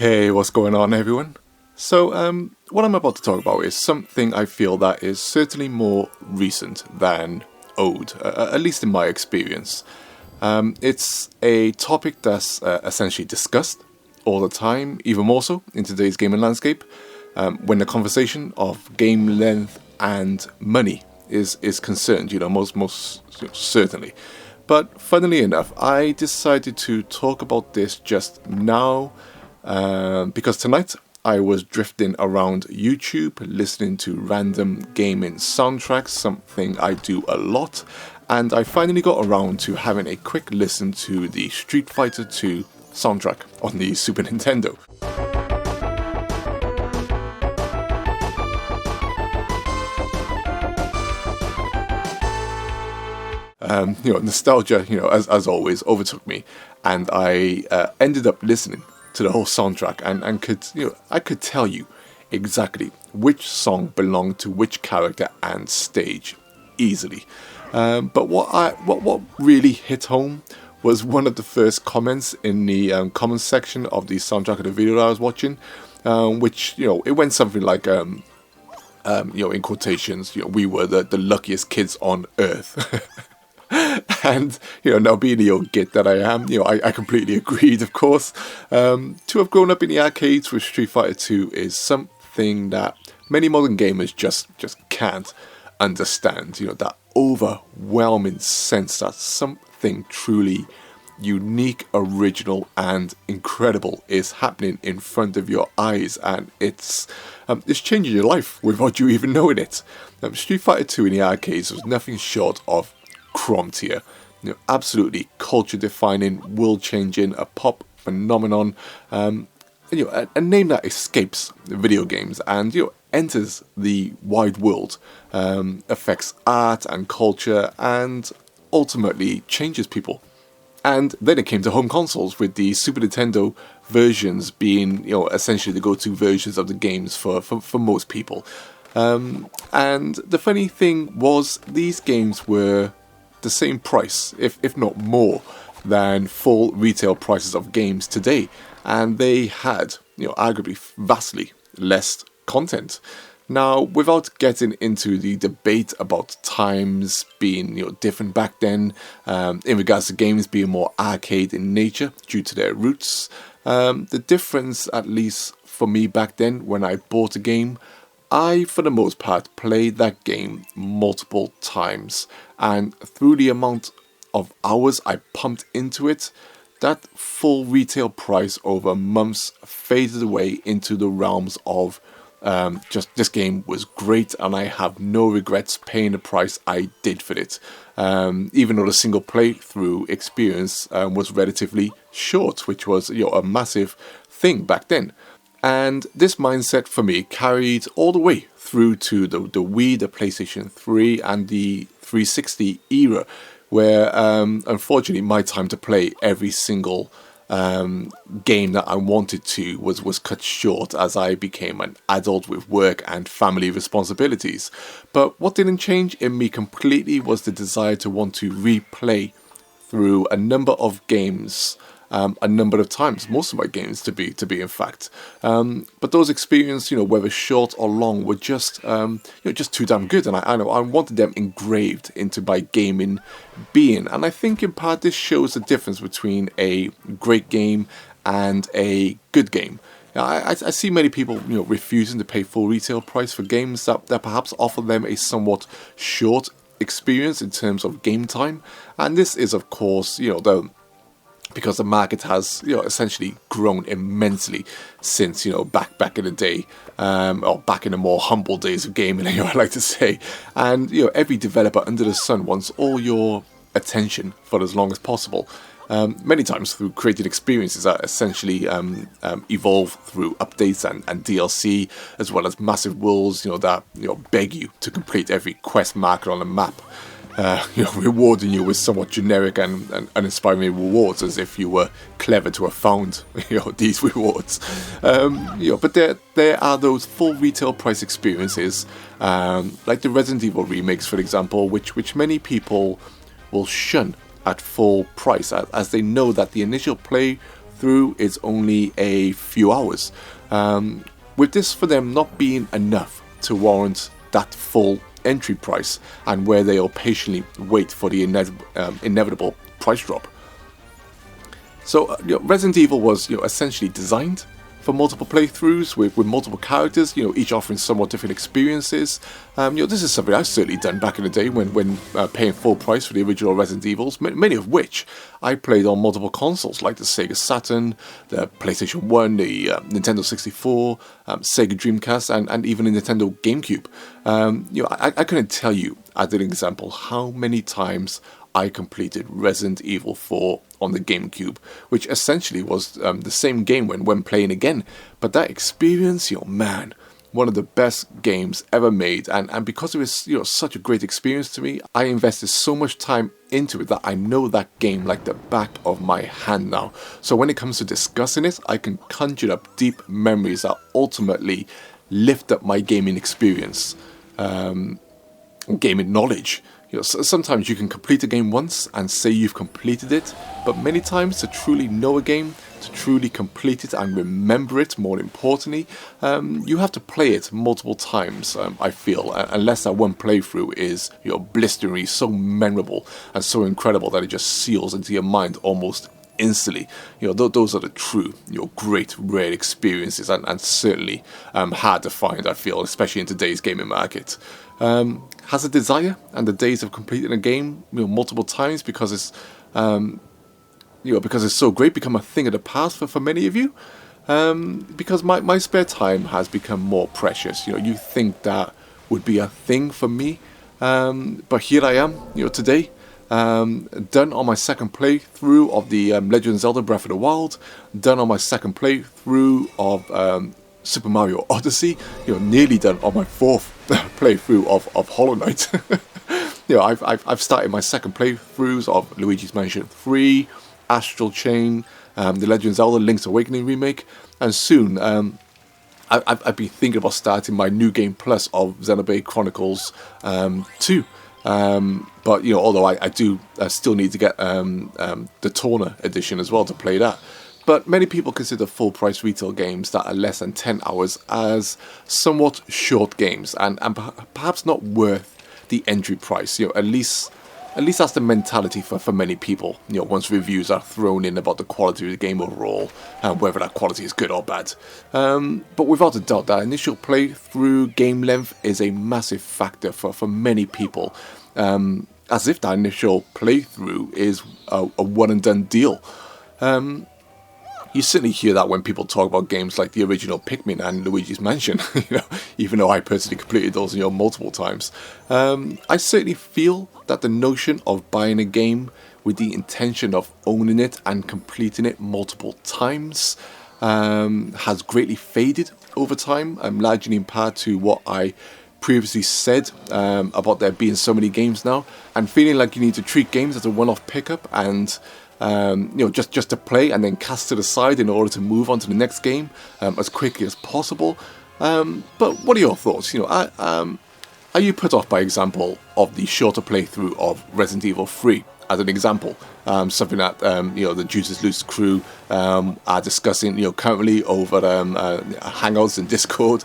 Hey, what's going on, everyone? What I'm about to talk about is something I feel that is certainly more recent than old, at least in my experience. It's a topic that's essentially discussed all the time, even more so in today's gaming landscape, when the conversation of game length and money is concerned. Most certainly. But funnily enough, I decided to talk about this just now. Because tonight I was drifting around YouTube listening to random gaming soundtracks, something I do a lot, and I finally got around to having a quick listen to the Street Fighter 2 soundtrack on the Super Nintendo. Nostalgia, as always, overtook me, and I ended up listening to the whole soundtrack and I could tell you exactly which song belonged to which character and stage easily. But what really hit home was one of the first comments in the comments section of the soundtrack of the video that I was watching, which it went something like in quotations, we were the luckiest kids on earth. And, now being the old git that I am, I completely agreed, of course. To have grown up in the arcades with Street Fighter 2 is something that many modern gamers just can't understand. That overwhelming sense that something truly unique, original, and incredible is happening in front of your eyes, and it's changing your life without you even knowing it. Street Fighter 2 in the arcades was nothing short of Crom tier, absolutely culture-defining, world-changing, a pop phenomenon, a name that escapes video games and enters the wide world, affects art and culture, and ultimately changes people. And then it came to home consoles, with the Super Nintendo versions being, essentially the go-to versions of the games for most people. And the funny thing was, these games were the same price, if not more, than full retail prices of games today, and they had, arguably vastly less content. Now, without getting into the debate about times being, different back then, in regards to games being more arcade in nature due to their roots, the difference, at least for me back then, when I bought a game, I, for the most part, played that game multiple times, and through the amount of hours I pumped into it, that full retail price over months faded away into the realms of just this game was great, and I have no regrets paying the price I did for it, even though the single playthrough experience was relatively short, which was a massive thing back then. And this mindset for me carried all the way through to the Wii, the PlayStation 3, and the 360 era, where unfortunately my time to play every single game that I wanted to was cut short as I became an adult with work and family responsibilities. But what didn't change in me completely was the desire to want to replay through a number of games, a number of times, most of my games to be in fact. But those experiences, whether short or long, were just too damn good, and I wanted them engraved into my gaming being. And I think in part this shows the difference between a great game and a good game. I see many people, refusing to pay full retail price for games that perhaps offer them a somewhat short experience in terms of game time, and this is, of course, because the market has, essentially grown immensely since, back in the day, or back in the more humble days of gaming, I like to say. And, every developer under the sun wants all your attention for as long as possible. Many times through created experiences that essentially evolve through updates and DLC, as well as massive worlds, that beg you to complete every quest marker on the map. Rewarding you with somewhat generic and uninspiring rewards, as if you were clever to have found these rewards. But there are those full retail price experiences, like the Resident Evil remakes, for example, which many people will shun at full price, as they know that the initial play playthrough is only a few hours, with this for them not being enough to warrant that full entry price, and where they'll patiently wait for the inevitable price drop. So Resident Evil was essentially designed for multiple playthroughs with multiple characters, each offering somewhat different experiences. This is something I've certainly done back in the day when paying full price for the original Resident Evils, many of which I played on multiple consoles like the Sega Saturn, the PlayStation 1, the Nintendo 64, Sega Dreamcast, and even the Nintendo GameCube. I couldn't tell you, as an example, how many times I completed Resident Evil 4 on the GameCube, which essentially was the same game when playing again. But that experience, man, one of the best games ever made. And because it was such a great experience to me, I invested so much time into it that I know that game like the back of my hand now. So when it comes to discussing it, I can conjure up deep memories that ultimately lift up my gaming experience, gaming knowledge. Sometimes you can complete a game once and say you've completed it, but many times to truly know a game, to truly complete it and remember it, more importantly, you have to play it multiple times, I feel, unless that one playthrough is blisteringly so memorable and so incredible that it just seals into your mind almost instantly. Those are the true, great, rare experiences, and certainly hard to find, I feel, especially in today's gaming market. Has a desire and the days of completing a game multiple times because it's because it's so great become a thing of the past for many of you? Because my spare time has become more precious. You think that would be a thing for me, but here I am, today, done on my second playthrough of the Legend of Zelda Breath of the Wild, done on my second playthrough of Super Mario Odyssey, nearly done on my fourth playthrough of Hollow Knight. I've started my second playthroughs of Luigi's Mansion 3, Astral Chain, the Legend of Zelda Link's Awakening remake, and soon I've been thinking about starting my New Game Plus of Xenoblade Chronicles 2. But although I do still need to get the Torna edition as well to play that. But many people consider full-price retail games that are less than 10 hours as somewhat short games and perhaps not worth the entry price. At least that's the mentality for many people. Once reviews are thrown in about the quality of the game overall, and whether that quality is good or bad. But without a doubt, that initial playthrough game length is a massive factor for many people. As if that initial playthrough is a one-and-done deal. You certainly hear that when people talk about games like the original Pikmin and Luigi's Mansion, even though I personally completed those multiple times. I certainly feel that the notion of buying a game with the intention of owning it and completing it multiple times has greatly faded over time, largely in part to what I previously said about there being so many games now, and feeling like you need to treat games as a one-off pickup and just to play and then cast to the side in order to move on to the next game as quickly as possible. But what are your thoughts? Are you put off by example of the shorter playthrough of Resident Evil 3 as an example? Something that the Juices Loose crew are discussing currently over Hangouts and Discord.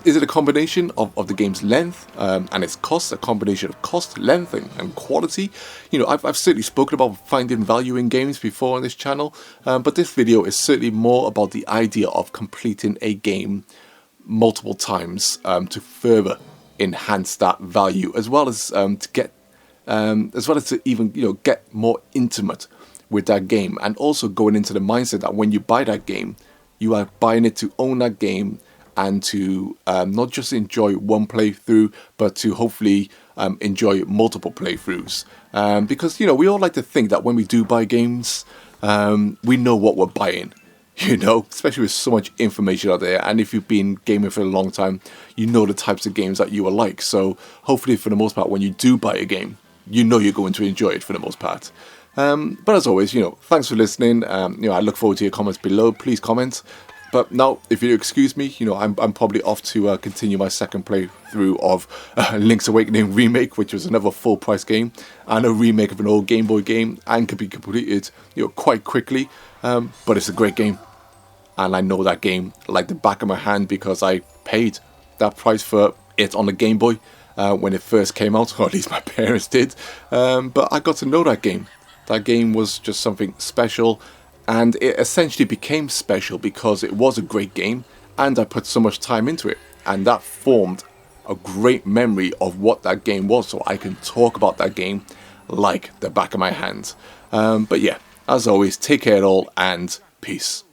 Is it a combination of the game's length and its cost, a combination of cost, length and quality? I've certainly spoken about finding value in games before on this channel, but this video is certainly more about the idea of completing a game multiple times to further enhance that value, as well as to even get more intimate with that game, and also going into the mindset that when you buy that game, you are buying it to own that game and to not just enjoy one playthrough, but to hopefully enjoy multiple playthroughs. Because we all like to think that when we do buy games, we know what we're buying. Especially with so much information out there, and if you've been gaming for a long time, you know the types of games that you are like. So hopefully, for the most part, when you do buy a game, you're going to enjoy it for the most part. But as always, thanks for listening. I look forward to your comments below. Please comment. But now, if you excuse me, I'm probably off to continue my second playthrough of Link's Awakening Remake, which was another full price game and a remake of an old Game Boy game, and could be completed quite quickly. But it's a great game, and I know that game like the back of my hand because I paid that price for it on the Game Boy when it first came out, or at least my parents did. But I got to know that game. That game was just something special. And it essentially became special because it was a great game and I put so much time into it. And that formed a great memory of what that game was, so I can talk about that game like the back of my hand. But yeah, as always, take care all and peace.